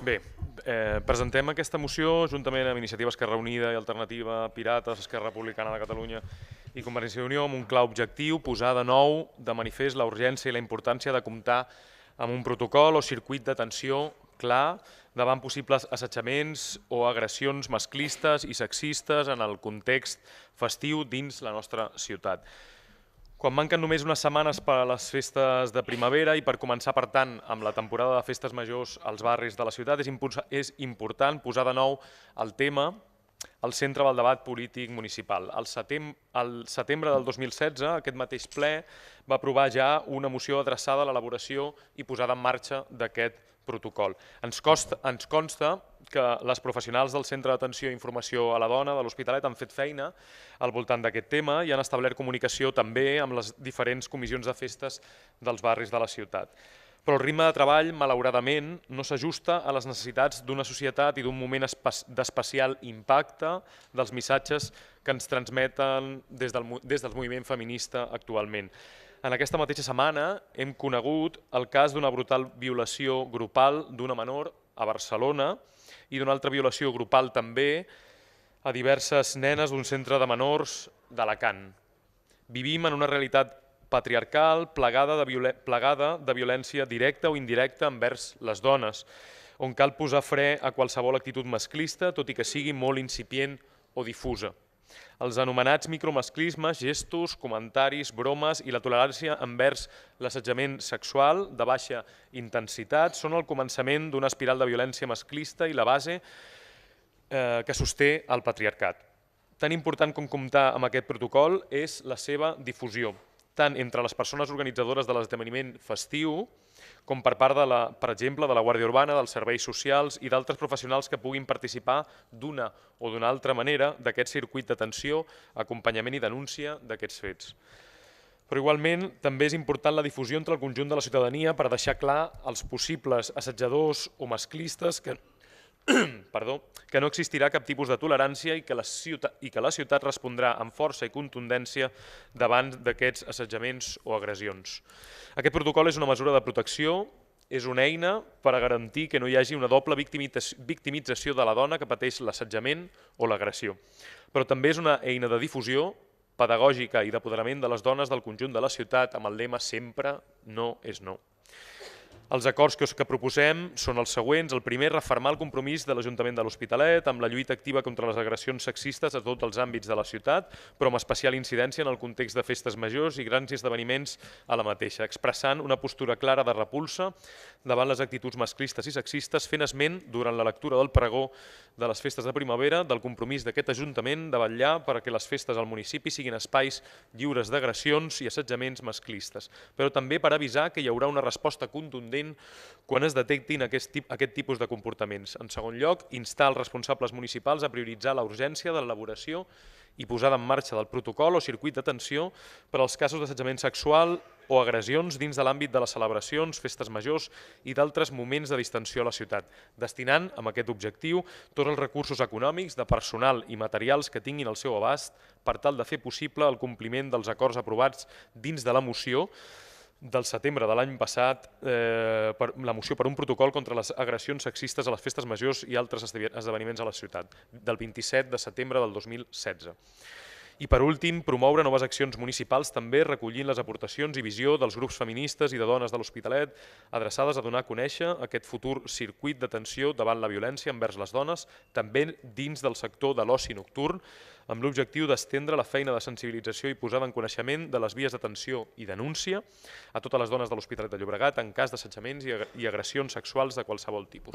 Bé, presentem aquesta moció juntament amb Iniciativa Esquerra Unida i Alternativa, Pirates, Esquerra Republicana de Catalunya i Convergència i Unió amb un clar objectiu, posar de nou de manifest la urgència i la importància de comptar amb un protocol o circuit d'atenció clar davant possibles assetjaments o agressions masclistes i sexistes en el context festiu dins la nostra ciutat. Quan manquen només unes setmanes per a les festes de primavera i per començar, per tant, amb la temporada de festes majors als barris de la ciutat, és important posar de nou el tema al centre del debat polític municipal. Al setembre del 2016, aquest mateix ple va aprovar ja una moció adreçada a l'elaboració i posada en marxa d'aquest protocol. Ens consta que les professionals del Centre d'Atenció i Informació a la Dona de l'Hospitalet han fet feina al voltant d'aquest tema i han establert comunicació també amb les diferents comissions de festes dels barris de la ciutat. Però el ritme de treball, malauradament, no s'ajusta a les necessitats d'una societat i d'un moment d'especial impacte dels missatges que ens transmeten des del moviment feminista actualment. En aquesta mateixa setmana hem conegut el cas d'una brutal violació grupal d'una menor a Barcelona i d'una altra violació grupal també a diverses nenes d'un centre de menors d'Alacant. Vivim en una realitat patriarcal plagada de violència directa o indirecta envers les dones, on cal posar fre a qualsevol actitud masclista, tot i que sigui molt incipient o difusa. Els anomenats micromasclismes, gestos, comentaris, bromes i la tolerància envers l'assetjament sexual de baixa intensitat són el començament d'una espiral de violència masclista i la base que sosté el patriarcat. Tan important com comptar amb aquest protocol és la seva difusió, tant entre les persones organitzadores de l'esdeveniment festiu com per part, per exemple, de la Guàrdia Urbana, dels serveis socials i d'altres professionals que puguin participar d'una o d'una altra manera d'aquest circuit d'atenció, acompanyament i denúncia d'aquests fets. Però igualment també és important la difusió entre el conjunt de la ciutadania per deixar clar als possibles assetjadors o masclistes que no existirà cap tipus de tolerància i que la ciutat respondrà amb força i contundència davant d'aquests assetjaments o agressions. Aquest protocol és una mesura de protecció, és una eina per a garantir que no hi hagi una doble victimització de la dona que pateix l'assetjament o l'agressió, però també és una eina de difusió pedagògica i d'apoderament de les dones del conjunt de la ciutat amb el lema sempre no és no. Els acords que proposem són els següents. El primer, refermar el compromís de l'Ajuntament de l'Hospitalet amb la lluita activa contra les agressions sexistes a tots els àmbits de la ciutat, però amb especial incidència en el context de festes majors i grans esdeveniments a la mateixa, expressant una postura clara de repulsa davant les actituds masclistes i sexistes, fent esment durant la lectura del pregó de les festes de primavera del compromís d'aquest Ajuntament de vetllar perquè les festes al municipi siguin espais lliures d'agressions i assetjaments masclistes, però també per avisar que hi haurà una resposta contundent quan es detectin aquest tipus de comportaments. En segon lloc, instar els responsables municipals a prioritzar la urgència de l'elaboració i posada en marxa del protocol o circuit d'atenció per als casos d'assetjament sexual o agressions dins de l'àmbit de les celebracions, festes majors i d'altres moments de distensió a la ciutat, destinant amb aquest objectiu tots els recursos econòmics, de personal i materials que tinguin al seu abast per tal de fer possible el compliment dels acords aprovats dins de la moció del setembre de l'any passat, la moció per un protocol contra les agressions sexistes a les festes majors i altres esdeveniments a la ciutat, del 27 de setembre del 2016. I per últim, promoure noves accions municipals també recollint les aportacions i visió dels grups feministes i de dones de l'Hospitalet adreçades a donar a conèixer aquest futur circuit d'atenció davant la violència envers les dones, també dins del sector de l'oci nocturn, amb l'objectiu d'estendre la feina de sensibilització i posada en coneixement de les vies d'atenció i denúncia a totes les dones de l'Hospitalet de Llobregat en cas d'assetjaments i agressions sexuals de qualsevol tipus.